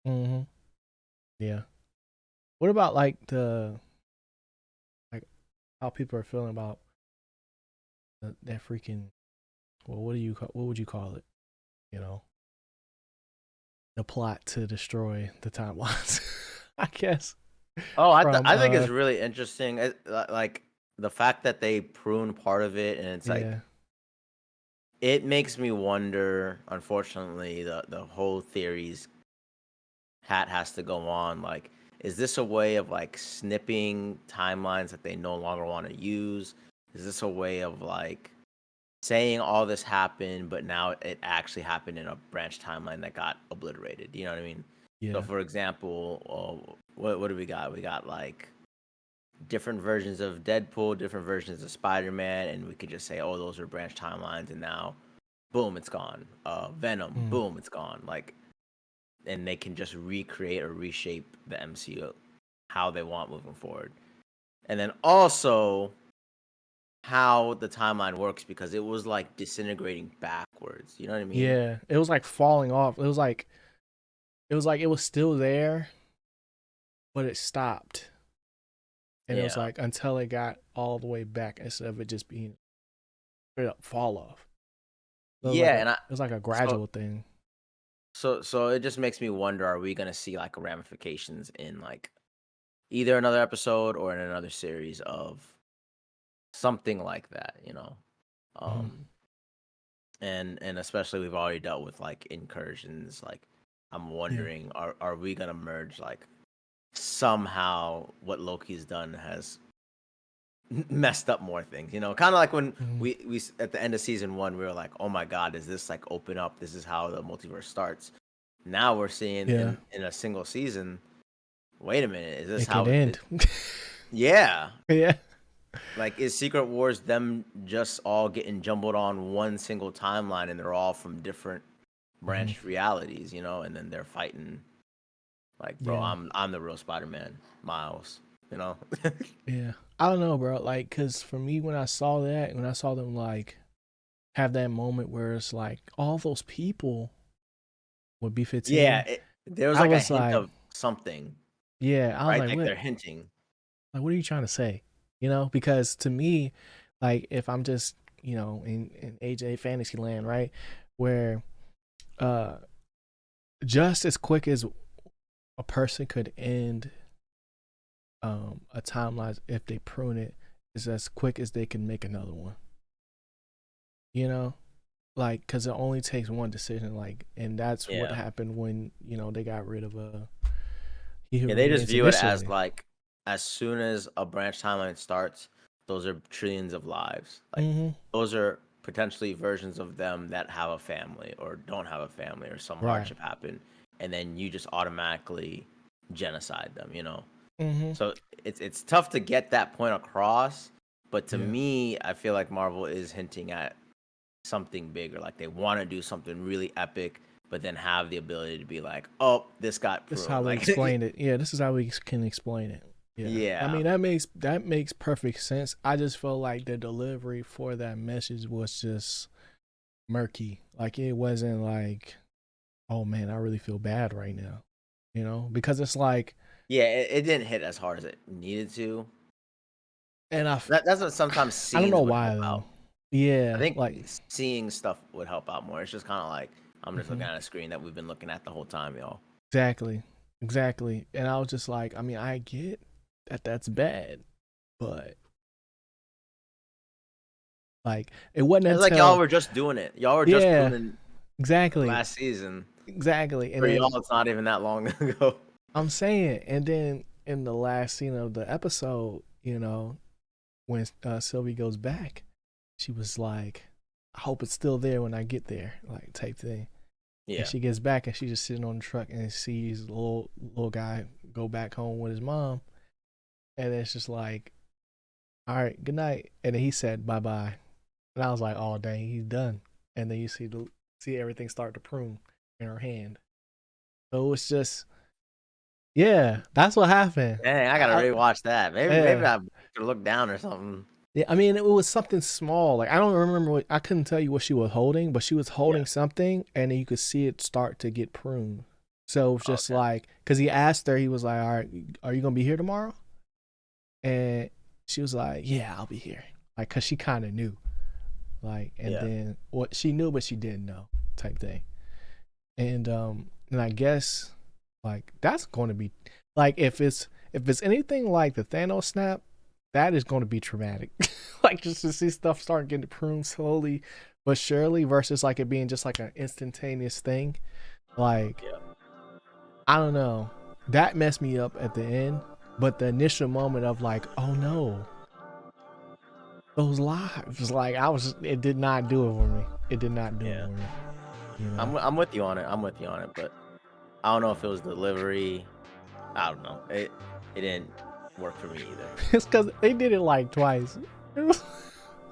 Mm-hmm. Yeah. What about like like how people are feeling about that freaking what do you what would you call it? You know, the plot to destroy the timelines. I guess Oh, from I think it's really interesting. Like the fact that they prune part of it, and it's like yeah. it makes me wonder. Unfortunately, the whole theories hat has to go on. Like, is this a way of like snipping timelines that they no longer want to use? Is this a way of like saying all this happened, but now it actually happened in a branch timeline that got obliterated? You know what I mean? So, Yeah. for example, what do we got? We got like different versions of Deadpool, different versions of Spider Man, and we could just say, oh, those are branch timelines, and now, boom, it's gone. Venom, Mm. boom, it's gone. Like, and they can just recreate or reshape the MCU how they want moving forward. And then also how the timeline works because it was like disintegrating backwards. You know what I mean? Yeah. It was like falling off. It was still there, but it stopped. And it was Yeah. like until it got all the way back instead of it just being straight up fall off. So Yeah, it was like a so gradual thing. so it just makes me wonder, are we gonna see like ramifications in like either another episode or in another series of something like that, you know? Mm-hmm. Um and especially we've already dealt with like incursions. Like I'm Yeah. wondering, are we gonna merge like somehow what Loki's done has messed up more things, you know? Kind of like when Mm-hmm. we at the end of season 1 we were like, oh my god, is this like open up, this is how the multiverse starts. Now we're seeing Yeah. in a single season, wait a minute, is this It could how end. yeah, Yeah. like is Secret Wars them just all getting jumbled on one single timeline and they're all from different Mm-hmm. branched realities, you know, and then they're fighting like, bro, Yeah. I'm the real Spider-Man, Miles, you know? Yeah. I don't know, bro. Like, cause for me, when I saw that, when I saw them like have that moment where it's like all those people would be Yeah, 15, there was I like a was hint like, of something, yeah, I was right? like, Like what? they're hinting. Like, what are you trying to say? You know, because to me, like, if I'm just, in AJ Fantasyland, right, where uh, just as quick as a person could end a timeline if they prune it, is as quick as they can make another one. You know, like, because it only takes one decision, like, and that's what Yeah. happened when they got rid of Yeah, they just Remains view it as initially. like as soon as a branch timeline starts, those are trillions of lives. Like Mm-hmm. those are potentially versions of them that have a family or don't have a family or some Right. hardship happen, and then you just automatically genocide them, you know? Mm-hmm. So it's tough to get that point across, but to Yeah. me, I feel like Marvel is hinting at something bigger. Like they want to do something really epic, but then have the ability to be like, oh, this got This is pruned. how we Like, explain it. Yeah, this is how we can explain it. Yeah. I yeah, mean that makes perfect sense. I just felt like the delivery for that message was just murky. Like it wasn't like, oh man, I really feel bad right now. Because it's like, yeah, it didn't hit as hard as it needed to. and That's what sometimes I don't know scenes would why help out. though. I Yeah, think like seeing stuff would help out more. It's just kind of like I'm just looking mhm, at a screen that we've been looking at the whole time, y'all. exactly. Exactly. And I was just like, I mean, I get that that's bad, but like it wasn't It's like y'all until were just doing it. Y'all were just yeah, pruning exactly. last season. Exactly. And For then y'all, it's not even that long ago. I'm saying, and then in the last scene of the episode, when Sylvie goes back, she was like, I hope it's still there when I get there, like type thing. And Yeah. she gets back and she's just sitting on the truck and sees the little guy go back home with his mom. And it's just like, all right, good night. And then he said bye bye. And I was like, oh dang, he's done. And then you see everything start to prune in her hand. So it's just yeah, that's what happened. Dang, I gotta I, rewatch that. Maybe yeah. I could look down or something. Yeah, I mean, it was something small. Like I don't remember I couldn't tell you what she was holding, but she was Yeah. holding something, and then you could see it start to get pruned. So it's just Okay. like, because he asked her, he was like, all right, are you gonna be here tomorrow? And she was like, yeah, I'll be here. Like, cause she kind of knew. Like, and Yeah. then what she knew, but she didn't know, type thing. And I guess like that's going to be like if it's anything like the Thanos snap, that is going to be traumatic. Like just to see stuff start getting pruned slowly but surely versus like it being just like an instantaneous thing. Like Yeah. I don't know, that messed me up at the end. But the initial moment of like, oh no, those lives, like it did not do it for me. It did not do it Yeah. for me. You know, I'm with you on it. I'm with you on it, but I don't know if it was delivery. I don't know. It didn't work for me either. it's because they did it like twice. It was,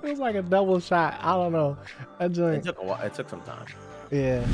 it was like a double shot. I don't know. I It just took a while. It took some time. yeah.